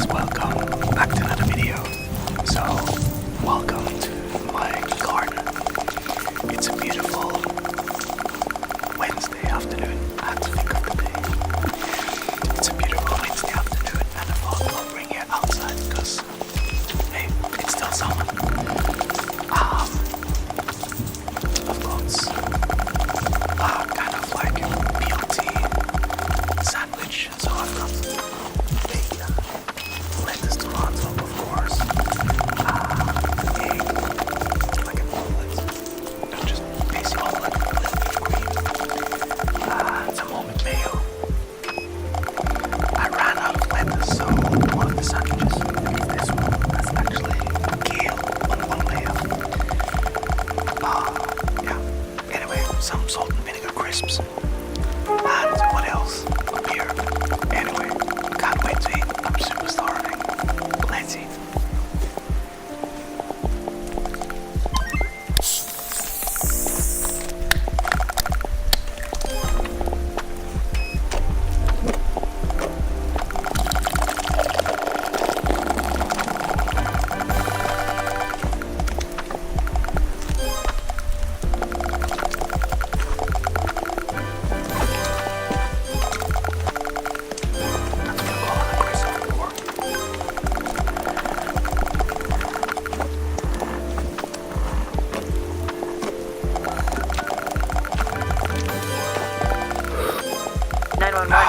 guys, welcome back to another video. So, welcome to my garden. It's a beautiful Wednesday afternoon. I had to think of the day. It's a beautiful Wednesday afternoon, and I thought I'll bring you outside because, hey, it's still summer. I've got kind of like a BLT sandwich, so I've got lettuce, tomato, of course, egg, like an omelette, not just basic omelette with cream, some almond mayo. I ran out of lettuce, so one of the sandwiches is this one. That's actually kale on one layer. Yeah. Anyway, some salt and vinegar crisps. And what else? A beer. Anyway, can't wait to eat. I'm super starving. Let's eat.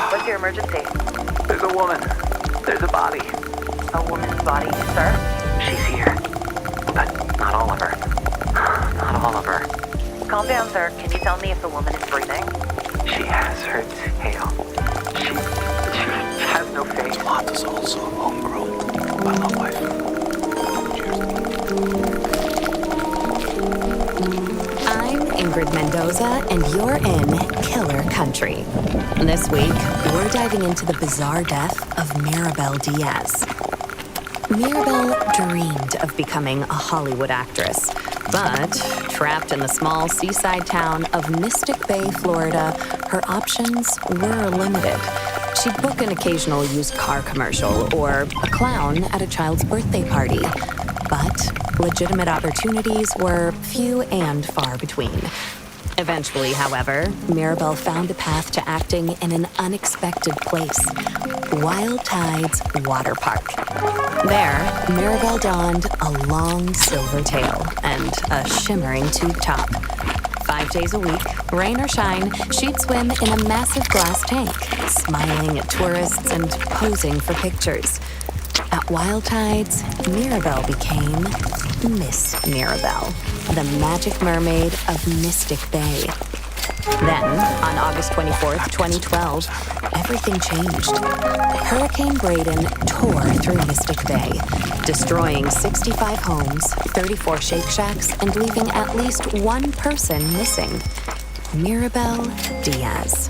What's your emergency? There's a woman. There's a body. A woman's body, sir? She's here. But not all of her. Not all of her. Calm down, sir. Can you tell me if the woman is breathing? She has her tail. She has no face. Tomatoes also homegrown by my wife. I'm Ingrid Mendoza, and you're in Killer Country. This week, we're diving into the bizarre death of Mirabel Diaz. Mirabel dreamed of becoming a Hollywood actress, but trapped in the small seaside town of Mystic Bay, Florida, her options were limited. She'd book an occasional used car commercial or a clown at a child's birthday party, but legitimate opportunities were few and far between. Eventually, however, Mirabel found a path to acting in an unexpected place, Wild Tides Water Park. There, Mirabel donned a long silver tail and a shimmering tube top. 5 days a week, rain or shine, she'd swim in a massive glass tank, smiling at tourists and posing for pictures. At Wild Tides, Mirabel became Miss Mirabel, the magic mermaid of Mystic Bay. Then, on August 24th, 2012, everything changed. Hurricane Braden tore through Mystic Bay, destroying 65 homes, 34 Shake Shacks, and leaving at least one person missing: Mirabel Diaz.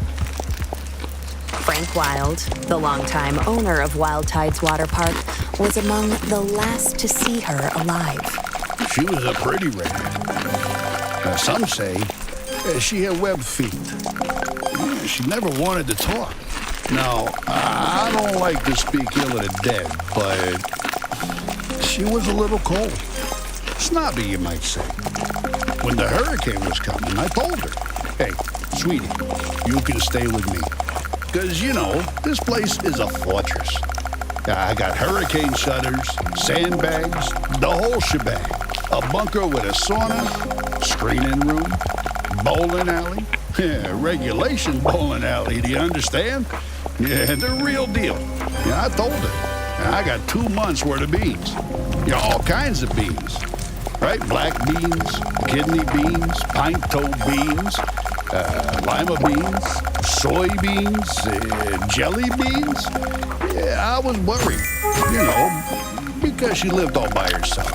Frank Wild, the longtime owner of Wild Tides Water Park, was among the last to see her alive. She was a pretty redhead. Some say she had webbed feet. She never wanted to talk. Now, I don't like to speak ill of the dead, but she was a little cold. Snobby, you might say. When the hurricane was coming, I told her, "Hey, sweetie, you can stay with me. Because, you know, this place is a fortress. I got hurricane shutters, sandbags, the whole shebang. A bunker with a sauna, screening room, bowling alley. Regulation bowling alley, do you understand? Yeah, the real deal." Yeah, I told her. I got 2 months worth of beans. Yeah, all kinds of beans. Right? Black beans, kidney beans, pint-toe beans, lima beans, soybeans, jelly beans. Yeah, I was worried, you know, because she lived all by herself.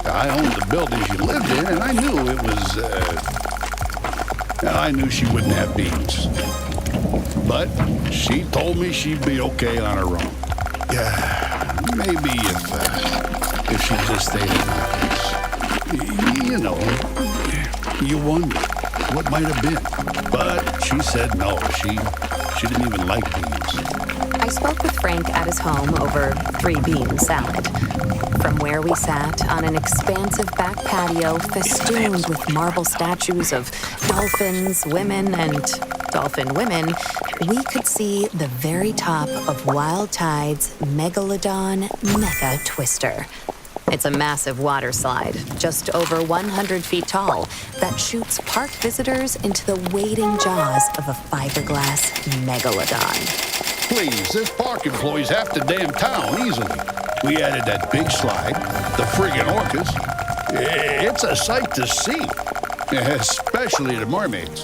I owned the building she lived in, and I knew it was, I knew she wouldn't have beans. But she told me she'd be okay on her own. Yeah, maybe if she just stayed in my place. You know, you wonder what might have been. But she said no, she didn't even like beans. I I spoke with Frank at his home over 3-bean salad. From where we sat on an expansive back patio festooned with marble statues of dolphins, women, and dolphin women, we could see the very top of Wild Tide's Megalodon Mega Twister. It's a massive water slide, just over 100 feet tall, that shoots park visitors into the waiting jaws of a fiberglass megalodon. Please, this park employs half the damn town easily. We added that big slide, the friggin' orcas. It's a sight to see, especially the mermaids.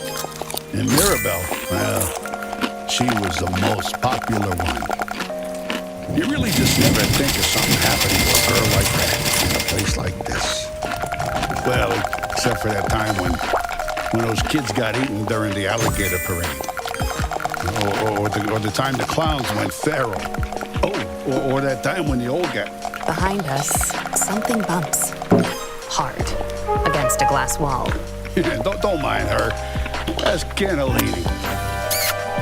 And Mirabelle, well, she was the most popular one. You really just never think of something happening to a girl like that in a place like this. Well, except for that time when those kids got eaten during the alligator parade. Or the time the clowns went feral. Oh, or that time when the old guy... Behind us, something bumps. Hard. Against a glass wall. Don't mind her. That's cannellini.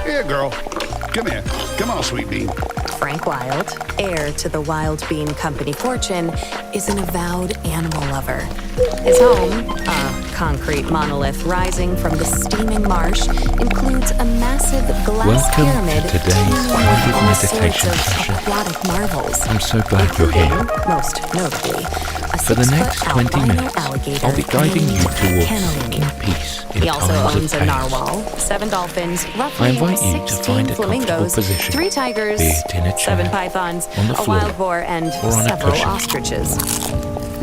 Here, girl. Come here. Come on, sweet bean. Frank Wild, heir to the Wild Bean Company fortune, is an avowed animal lover. His home, a concrete monolith rising from the steaming marsh, includes a massive glass pyramid teeming with all sorts of aquatic marvels. I'm so glad you're here. Most notably, a For the next 6-foot 20 albino minutes, alligator I'll be guiding you named towards Cannellini. inner peace in He also times owns of a chaos. narwhal, 7 dolphins, I roughly invite you to 16 find a comfortable flamingos, position, 3 tigers, be it in a chair, 7 pythons, on the a floor, wild boar, and or on a several cushion. ostriches.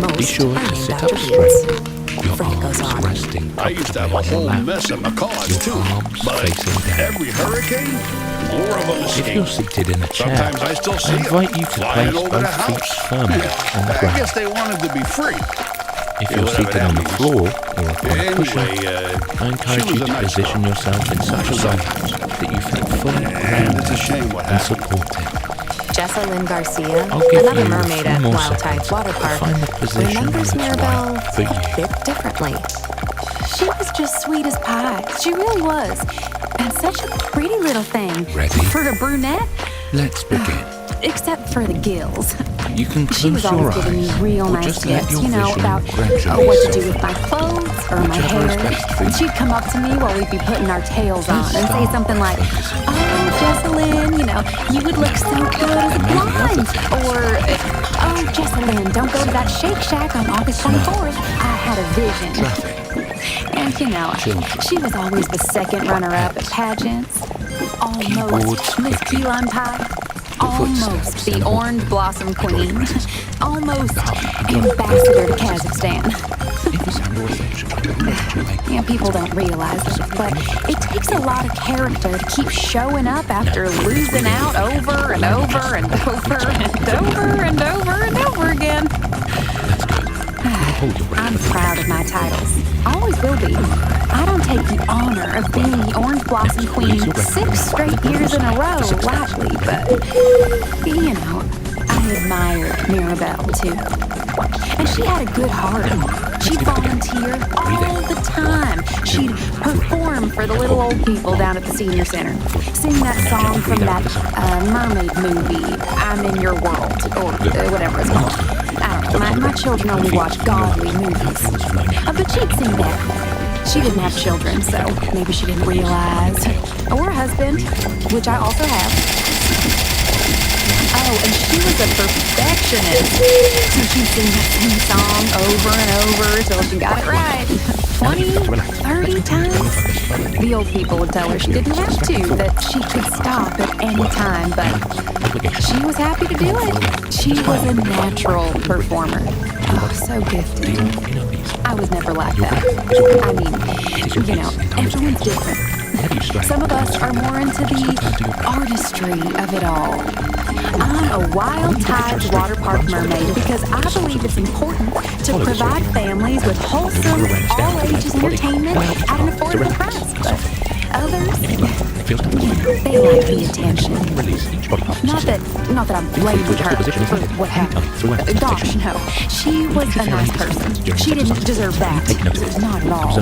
Most Be sure are to named sit after up beans. straight, your Frank goes arms on. resting I used to have a comfortably on whole your lap. mess of macaws, Your too. arms But facing down. every hurricane, more of them If escape. you're seated in a chair, Sometimes I still see I them invite you to flying place over the both feet house. firmly on the I ground. guess they wanted to be free. If Yeah, you're whatever seated that on the means. floor or upon a cushion, Anyway, I encourage she was you a to nice position girl. yourself in such a way that you feel fully And grounded it's a shame what and happened. supported. Jessalyn Garcia, I'll give another you a mermaid few at more Wild seconds Tide Water to Park, find the position remembers that's Mirabelle right for you. a bit differently. She was just sweet as pie. She really was. And such a pretty little thing. Ready? For a brunette, Let's begin. except for the gills. You can She close was your always giving me eyes real or nice just let tips, your you know, vision about gradually what to do soften. with my clothes or my Whichever is hair. best for you. And she'd come up to me while we'd be putting our tails on and say start something like, focusing. "Oh, Jessalyn, you know, you would look so good as a And maybe other blonde." things. Or, "Oh, Jessalyn, don't go to that Shake Shack on August 24th. I had a vision." Traffic. And you know, Children. she was always the second runner-up at pageants. Keyboards Almost Miss Key clicking. Lime Pie. footsteps Almost the and Orange Blossom Queen. progress. Almost ambassador to Kazakhstan. If you sound affectionate, Yeah, people don't realize it, but it takes a lot of character to keep showing up after losing out over and over and over and over and over and over again. hold your breath. I'm proud of my titles. Always will be. I don't take the honor of being the Orange Blossom Queen 6 straight years in a row lightly, but, you know, I admired Mirabelle, too. And she had a good heart. She'd volunteer all the time. She'd perform for the little old people down at the senior center. Sing that song from that mermaid movie, I'm in Your World, or whatever it's called. I don't know. My children only watch godly movies. But she'd sing that. She didn't have children, so maybe she didn't realize. Or a husband, which I also have. Oh, and she was a perfectionist. So she'd sing that same song over and over till she got it right. 20, 30 times. The old people would tell her she didn't have to, that she could stop at any time, but she was happy to do it. She was a natural performer. Oh, so gifted. I was never like that. I mean, you know, everyone's different. Some of us are more into the artistry of it all. I'm a Wild Tides water park mermaid because I believe it's important to provide families with wholesome, all-ages entertainment at an affordable price. But others, they like the attention. Not that I'm blaming her for what happened. Gosh, no. She was a nice person. She didn't deserve that. Not at all.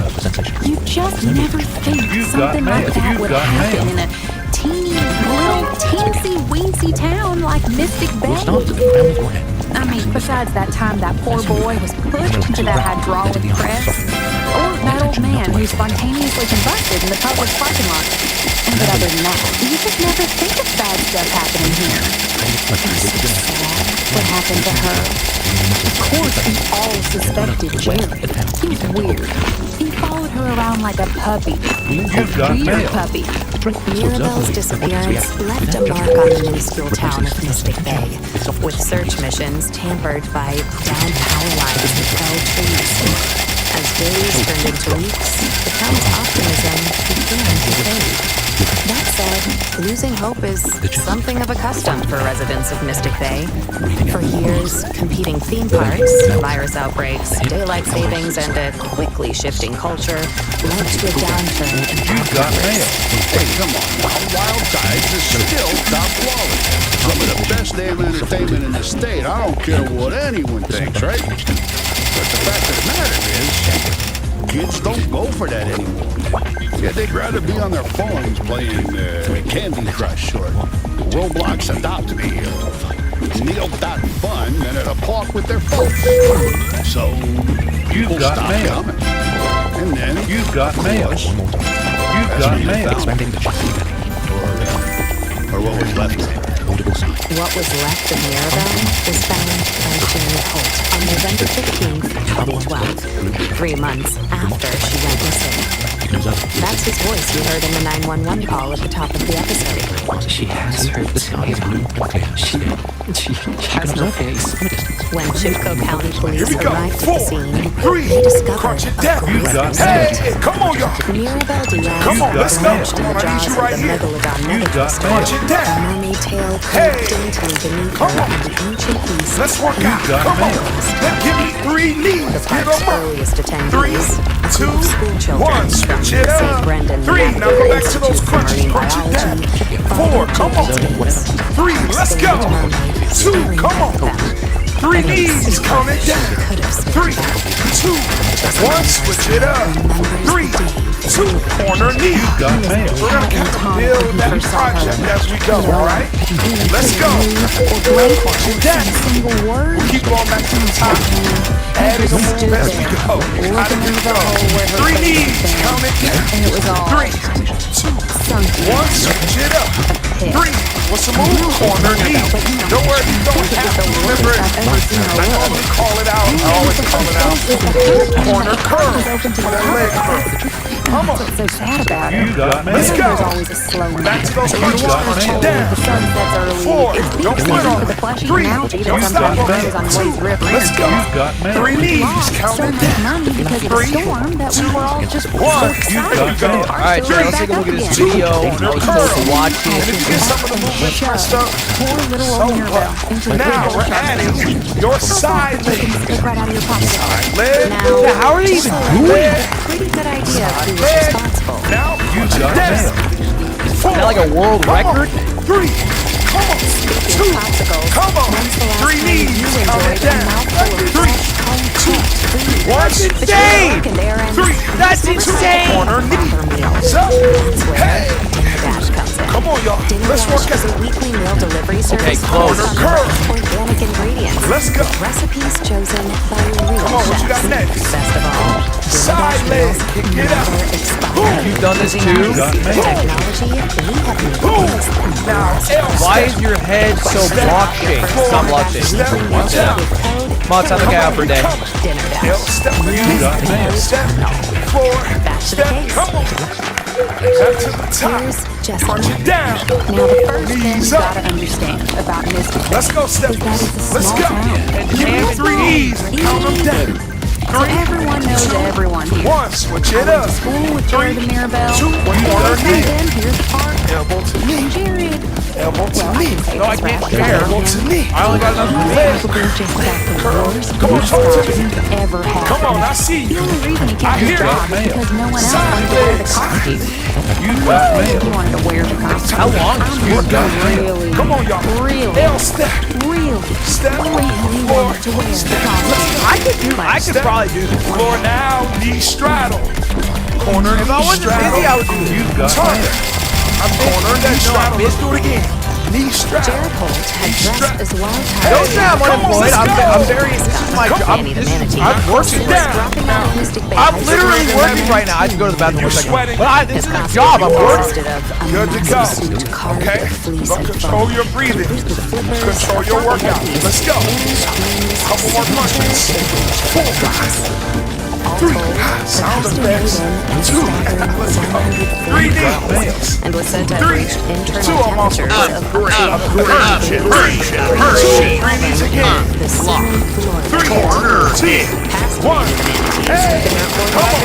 You just never think something like that would happen in a teeny little teensy-weensy town like Mystic Bay. We'll start at the ground floor. I mean, besides that time that poor boy was pushed into that hydraulic press, or that old man who spontaneously combusted in the public parking lot. But other than that, you just never think of bad stuff happening here. It's so sad what happened to her. Of course, we all suspected Jerry. He was weird. He followed her around like a puppy. You've got Weird mail. puppy. Mirabelle's disappearance left a mark on the minuscule town of Mystic Bay, with search missions tampered by downed power lines and felled trees. As days turned into weeks, the town's optimism began to fade. That said, losing hope is something of a custom for residents of Mystic Bay. For years, competing theme parks, virus outbreaks, daylight savings, and a quickly shifting culture led to a downturn in You've got mail. Hey, come on. Wild Tides is still top quality. Some of the best damn entertainment in the state. I don't care what anyone thinks, right? But the fact of the matter is, kids don't go for that anymore. Yeah, they'd rather be on their phones playing Candy Crush or Roblox Adopt Me or Neo.Fun than at a park with their folks. So, You've people got stop mail. coming. And then, You've got mail. You've that's got when you mail. found it. Or what was left of it. What was left of Mirabelle was found by Jared Holt on November 15th, 2012, 3 months after she went missing. That's his voice you heard in the 911 call at the top of the episode. She has heard the sky is blue. She has no face. When Chipko County Police we go. arrived at the 4, scene, 3, they discovered crunch it a down. You grisly got scene. mail. Come on, y'all. Mirabelle Diaz Come on, let's go. emerged in Come the on, I need jaws you of right the here. Megalodon You got megacristator, mail. Crunch it down. a mermaid tail Hey. curved daintily beneath Come her on. and the ancient beast. Let's work Nemo. out. Come on. Give me 3 knees. The Get park's them up. earliest 3, attendees, a 2, group of school children 1. from Switch it the St. up. Brendan 3. Now go back to Institute those for crunches. Marine Crunch it down. Biology, 4. Come on. Days. 3. Let's go. 2. Come on. 3 knees. Count it down. 3, 2, 1. Switch it up. 3, 2. Corner knee. You've got mail. We're We're gonna kind of build that project as we go, all right? Let's go. Crunch it down. Single word. Keep going back to the top. Adding a move as we go. How did we go? 3 knees. Count it down. And it was all 3, 2, something. 1. Switch it up. 3. What's the move? Corner knee. Don't worry, you don't have to remember it. I normally call it out. I always call it out. Corner curl. When a leg curl. Come on. What's so sad about it? You got mail. Let's There's go. always a slow Back to those And crunches. the water Crunch it cold, down. the sun sets early. 4. It's peak Don't quit season on for the it. fleshy 3. algae Don't that stop sometimes on grows on it. Wade's 2. River. Let's go. You've got mail. 3 knees. Count so it much down. money because of the 3, storm that we were all just 1. so You excited. got mail. All right, Jared, let's take a look at this video. I was supposed to watch And it. if you get some of the movement messed up, Poor little so old Mirabelle what? into a Now big we're old shark. adding your side leg. Stick right out of your pocket. Leg. Now, Yeah, how are they even doing it? pretty good idea of who was Leg. responsible. Now you got mail. 4. Is that like a world Come on. record? 3. Come on. 2. Popsicles. Come on. When's the last 3 time knees. you Count it enjoyed a down. mouthful of 3, fresh, home-cooked food? 1. That's But insane! you're working there and 3. That's never insane! had Corner knee. proper meals. So, That's where hey. Dinner Dash comes in. Come on, y'all. Dinner Let's Dash work is out. a weekly meal delivery service close. focused on Curve. organic ingredients. Let's go. With recipes chosen by real Come on, what you got chefs. next? Best of all, Dinner Side Dash leg. meals Kick it out. never expire. You've done this too? With technology, we have made Boom. things that Now, L Why step. is your head so block shaped? Stop block shaped. Step. Weekly Down. meals with code Come on, time to get out for a day. Dinner L Dash. step again. Step. 4. Back to the Step. case. Come on. Back to the top. Here's Jessica. Crunch it down. Now, the first thing Knees you up. gotta understand about Mystic Let's go, Step. is that it's a Let's small go. town. And give me 3 knees and count them down. So 3, everyone knows everyone here. 1. Switch I it went up. to school with Jared and Mirabelle. 2. When you Corner go knee. in, here's the park. Elbow to knee. And Jared. Elbow to Well, I knee. can say No, I this can't right. share. Elbow to knee. I only got enough for me. Probably just got the worst Come on, talk to me. you've ever had. Come on, I see The you. only reason he I kept his hear job it. is because no one else Side wanted to wear the legs. costume. You got He wanted to wear the costume. How long is You got Really, Come on, y'all. really, L step. really, Step. really 4. wanted to wear the Step. costume. I could probably do this. Floor now, knee straddle. Corner If I knee wasn't straddle. busy, I would do this. You got Turn. I I'm cornering that straddle. Let's do it again. Knee straddle. Jared Holt had dressed as wild Don't say I'm unemployed. I'm very. This is my job. Manny the Manatee I'm working. dropping out of Mystic Bay I'm High literally School. working right now. I have to go to the bathroom You're for a second. sweating. But this is a His job. I'm costume working. consisted of a Good to massive go. suit carved Okay? with fleece Don't and control foam. your breathing. Flippers, Control your workout. Let's go. Couple more punches. 4 guys. 3. Sound effects. 2. Let's go. 3 knees. And was said to have 3. reached 2 internal almost. temperatures of up to 3. 3 knees again. the ceiling floor. 3. 2. 1. Hey, come on.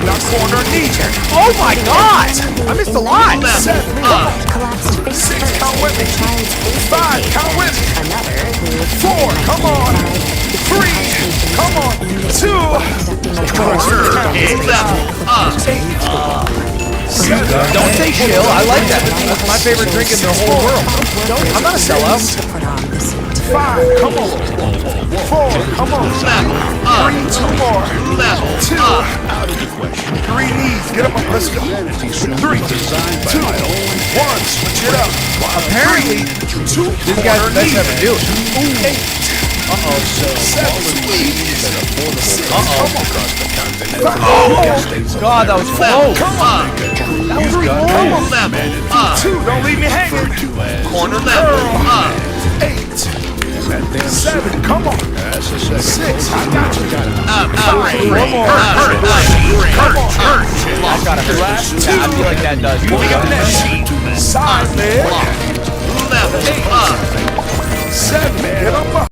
Now corner knee. Oh my God! I missed a lot. 7. Collapsed face 6. first Count with me. into the child's face 5. cavity. Count with me. Another who 4. Come on. 3. Come on. 2. Don't say chill. I like that. That's my favorite drink in the whole world. I'm not a sellout. to put on the suit. 5. Come on. 4. Come on. 3. 2 more. 2. Out of the question. 3 knees. Get up. Let's go. 3. 2. 1. Switch it up. Apparently, 2. this guy's the best ever do it. 8. 7. 6. God, that was close. Come on. That was 3. Come on. 2. Don't leave me hanging. Corner curl. 8. 7. Come on. 6. I got you. 5. One more. Come on. That gotta hurt. Last 2. I feel like that does. Side leg. 8. 7. Get up.